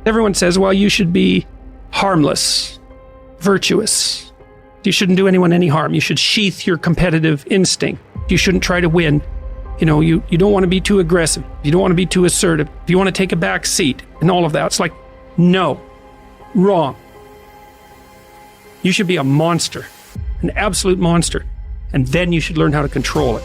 Everyone says, well, you should be harmless, virtuous. You shouldn't do anyone any harm. You should sheath your competitive instinct. You shouldn't try to win. You don't want to be too aggressive. You don't want to be too assertive. If you want to take a back seat and all of that, it's like, no, wrong. You should be a monster, an absolute monster. And then you should learn how to control it.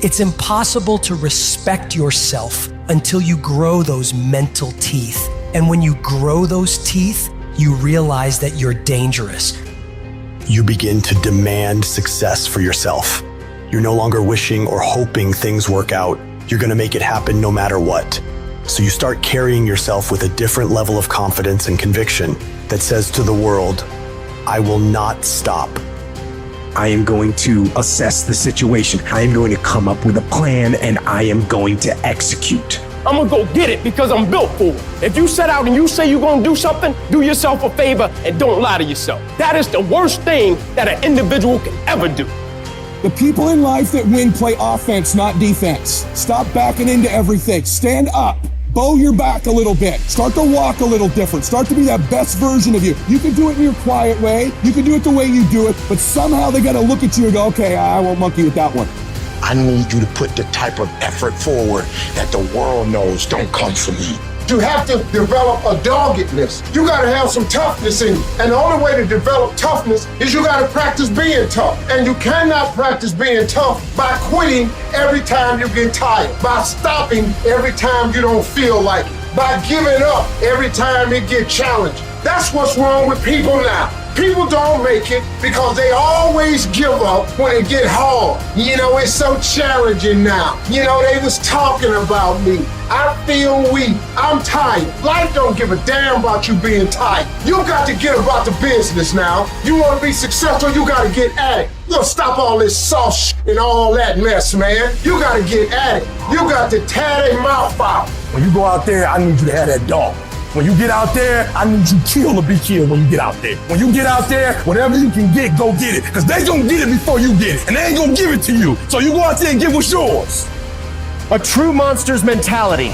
It's impossible to respect yourself until you grow those mental teeth. And when you grow those teeth, you realize that you're dangerous. You begin to demand success for yourself. You're no longer wishing or hoping things work out. You're going to make it happen no matter what. So you start carrying yourself with a different level of confidence and conviction that says to the world, I will not stop. I am going to assess the situation. I am going to come up with a plan and I am going to execute. I'm gonna go get it because I'm built for it. If you set out and you say you're gonna do something, do yourself a favor and don't lie to yourself. That is the worst thing that an individual can ever do. The people in life that win play offense, not defense. Stop backing into everything. Stand up. Bow your back a little bit. Start to walk a little different. Start to be that best version of you. You can do it in your quiet way. You can do it the way you do it, but somehow they gotta look at you and go, okay, I won't monkey with that one. I need you to put the type of effort forward that the world knows don't come from me. You have to develop a doggedness. You gotta have some toughness in you. And the only way to develop toughness is you gotta practice being tough. And you cannot practice being tough by quitting every time you get tired, by stopping every time you don't feel like it, by giving up every time it gets challenged. That's what's wrong with people now. People don't make it because they always give up when it get hard. It's so challenging now. They was talking about me. I feel weak. I'm tired. Life don't give a damn about you being tired. You got to get about the business now. You want to be successful, you got to get at it. You gotta stop all this soft shit and all that mess, man. You got to get at it. You got to tear their mouth out. When you go out there, I need you to have that dog. When you get out there, I need you kill or be killed when you get out there. When you get out there, whatever you can get, go get it. Because they gonna get it before you get it. And they ain't gonna give it to you. So you go out there and get what's yours. A true monster's mentality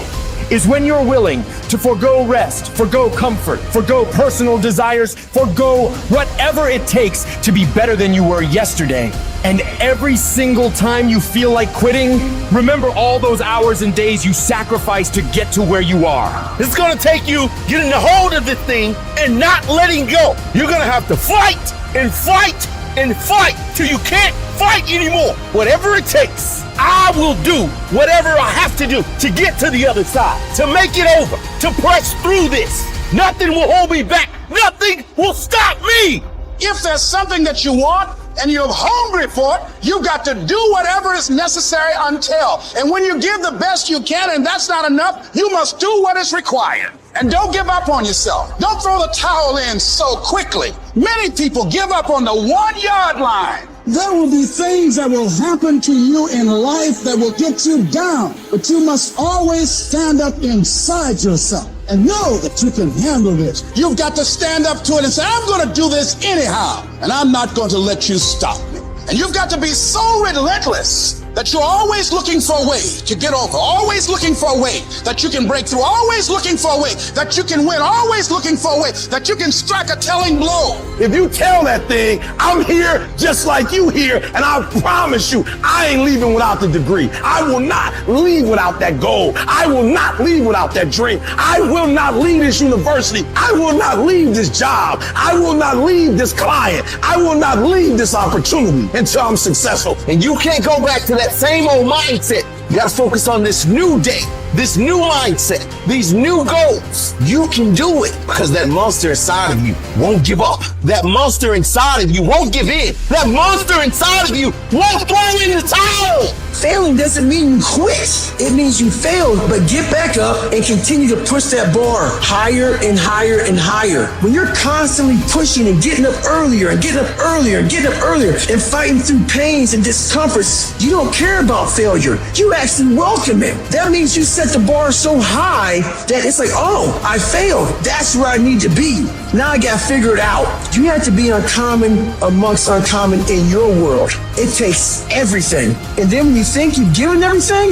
is when you're willing to forego rest, forego comfort, forego personal desires, forego whatever it takes to be better than you were yesterday. And every single time you feel like quitting, remember all those hours and days you sacrificed to get to where you are. It's gonna take you getting a hold of this thing and not letting go. You're gonna have to fight and fight and fight till you can't fight anymore. Whatever it takes, I will do whatever I have to do to get to the other side, to make it over, to press through this. Nothing will hold me back. Nothing will stop me. If there's something that you want and you're hungry for it, you got to do whatever is necessary until. And when you give the best you can and that's not enough, you must do what is required. And don't give up on yourself. Don't throw the towel in so quickly. Many people give up on the 1 yard line. There will be things that will happen to you in life that will get you down, but you must always stand up inside yourself and know that you can handle this. You've got to stand up to it and say, I'm going to do this anyhow, and I'm not going to let you stop me. And you've got to be so relentless that you're always looking for a way to get over, always looking for a way that you can break through, always looking for a way that you can win, always looking for a way that you can strike a telling blow. If you tell that thing, I'm here just like you here, and I promise you, I ain't leaving without the degree. I will not leave without that goal. I will not leave without that dream. I will not leave this university. I will not leave this job. I will not leave this client. I will not leave this opportunity until I'm successful. And you can't go back to that same old mindset. You gotta focus on this new day, this new mindset, these new goals. You can do it because that monster inside of you won't give up. That monster inside of you won't give in. That monster inside of you won't throw in the towel. Failing doesn't mean you quit. It means you failed, but get back up and continue to push that bar higher and higher and higher. When you're constantly pushing and getting up earlier and getting up earlier and getting up earlier and fighting through pains and discomforts, you don't care about failure. You actually welcome it. That means you set the bar so high that it's like, oh, I failed. That's where I need to be. Now I got to figure it out. You have to be uncommon amongst uncommon in your world. It takes everything. And then when you think you've given everything,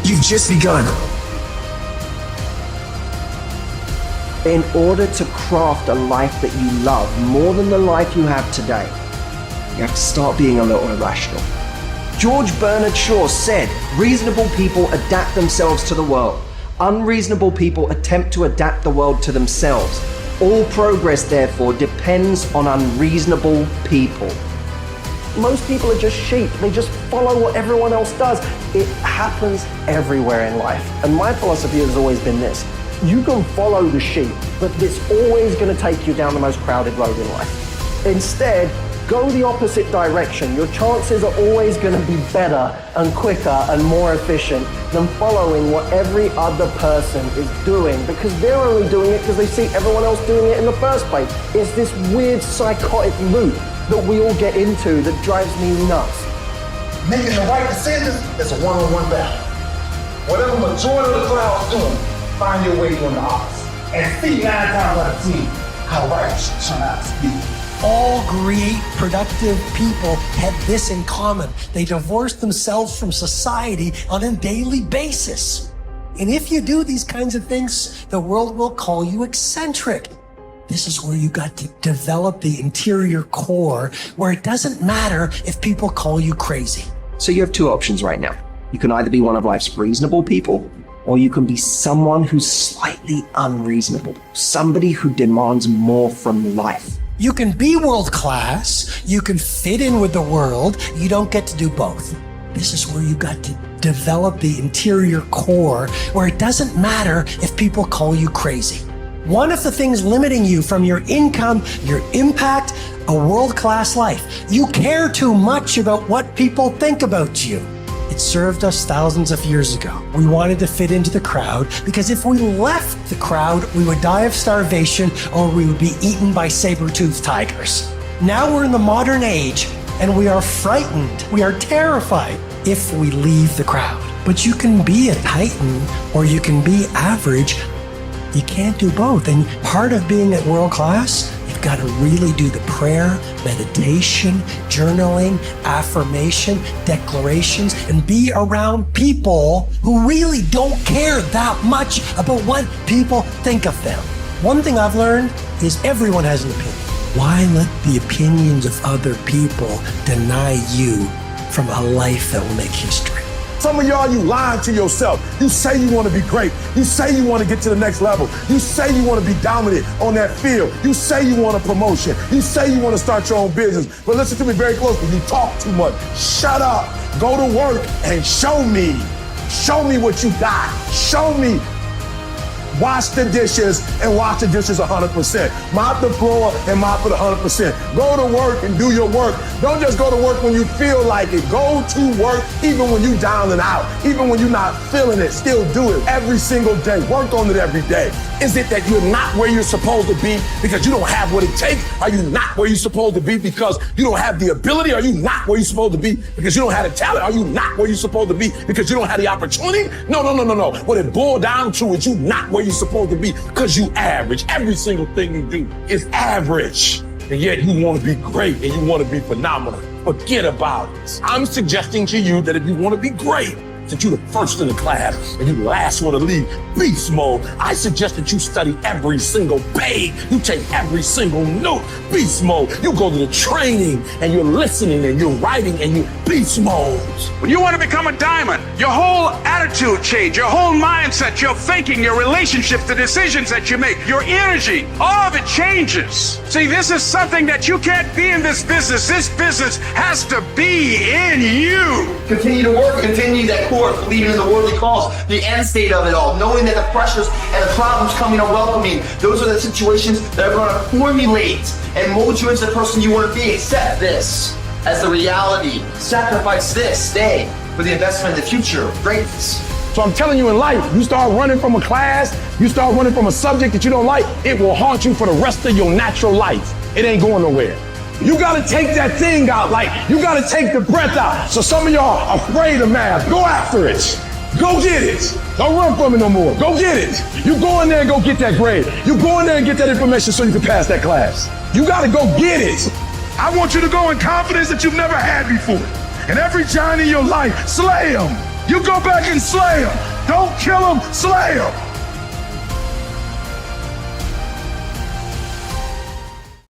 you've just begun. In order to craft a life that you love more than the life you have today, you have to start being a little irrational. George Bernard Shaw said, reasonable people adapt themselves to the world. Unreasonable people attempt to adapt the world to themselves. All progress, therefore, depends on unreasonable people. Most people are just sheep. They just follow what everyone else does. It happens everywhere in life. And my philosophy has always been this. You can follow the sheep, but it's always going to take you down the most crowded road in life. Instead, go the opposite direction. Your chances are always going to be better and quicker and more efficient than following what every other person is doing, because they're only doing it because they see everyone else doing it in the first place. It's this weird psychotic loop that we all get into that drives me nuts. Making the right decisions is a one-on-one battle. Whatever majority of the crowd is doing, find your way doing the opposite. And see 9 times out of 10 how right should turn out to be. All great, productive people have this in common. They divorce themselves from society on a daily basis. And if you do these kinds of things, the world will call you eccentric. This is where you got to develop the interior core, where it doesn't matter if people call you crazy. So you have two options right now. You can either be one of life's reasonable people, or you can be someone who's slightly unreasonable, somebody who demands more from life. You can be world class, you can fit in with the world, you don't get to do both. This is where you got to develop the interior core, where it doesn't matter if people call you crazy. One of the things limiting you from your income, your impact, a world-class life. You care too much about what people think about you. It served us thousands of years ago. We wanted to fit into the crowd because if we left the crowd, we would die of starvation or we would be eaten by saber-toothed tigers. Now we're in the modern age and we are frightened. We are terrified if we leave the crowd. But you can be a titan or you can be average. You can't do both. And part of being at world class, you've got to really do the prayer, meditation, journaling, affirmation, declarations, and be around people who really don't care that much about what people think of them. One thing I've learned is everyone has an opinion. Why let the opinions of other people deny you from a life that will make history? Some of y'all, you lying to yourself. You say you want to be great. You say you want to get to the next level. You say you want to be dominant on that field. You say you want a promotion. You say you want to start your own business. But listen to me very closely. You talk too much. Shut up. Go to work and show me. Show me what you got. Show me. Wash the dishes and wash the dishes 100%. Mop the floor and mop it 100%. Go to work and do your work. Don't just go to work when you feel like it. Go to work even when you're down and out. Even when you're not feeling it, still do it every single day. Work on it every day. Is it that you're not where you're supposed to be because you don't have what it takes? Are you not where you're supposed to be because you don't have the ability? Are you not where you're supposed to be because you don't have the talent? Are you not where you're supposed to be because you don't have the opportunity? No. What it boiled down to is you not where you're supposed to be because you average. Every single thing you do is average. And yet you want to be great and you want to be phenomenal. Forget about it. I'm suggesting to you that if you want to be great, that you're the first in the class and you're the last one to leave beast mode, I suggest that you study every single page. You take every single note, beast mode. You go to the training and you're listening and you're writing and you're beast mode. When you want to become a diamond, your whole attitude change, your whole mindset, your thinking, your relationships, the decisions that you make, your energy, all of it changes. See, this is something that you can't be in this business. This business has to be in you. Continue to work, continue that course, believing in the worldly calls, the end state of it all, knowing that the pressures and the problems coming are welcoming. Those are the situations that are going to formulate and mold you into the person you want to be. Accept this as the reality. Sacrifice this day for the investment in the future of greatness. So I'm telling you, in life, you start running from a class, you start running from a subject that you don't like, it will haunt you for the rest of your natural life. It ain't going nowhere. You gotta take that thing out, like you gotta take the breath out. So some of y'all are afraid of math. Go after it. Go get it. Don't run from it no more. Go get it. You go in there and go get that grade. You go in there and get that information so you can pass that class. You gotta go get it. I want you to go in confidence that you've never had before. And every giant in your life, slay them. You go back and slay them. Don't kill them, slay them.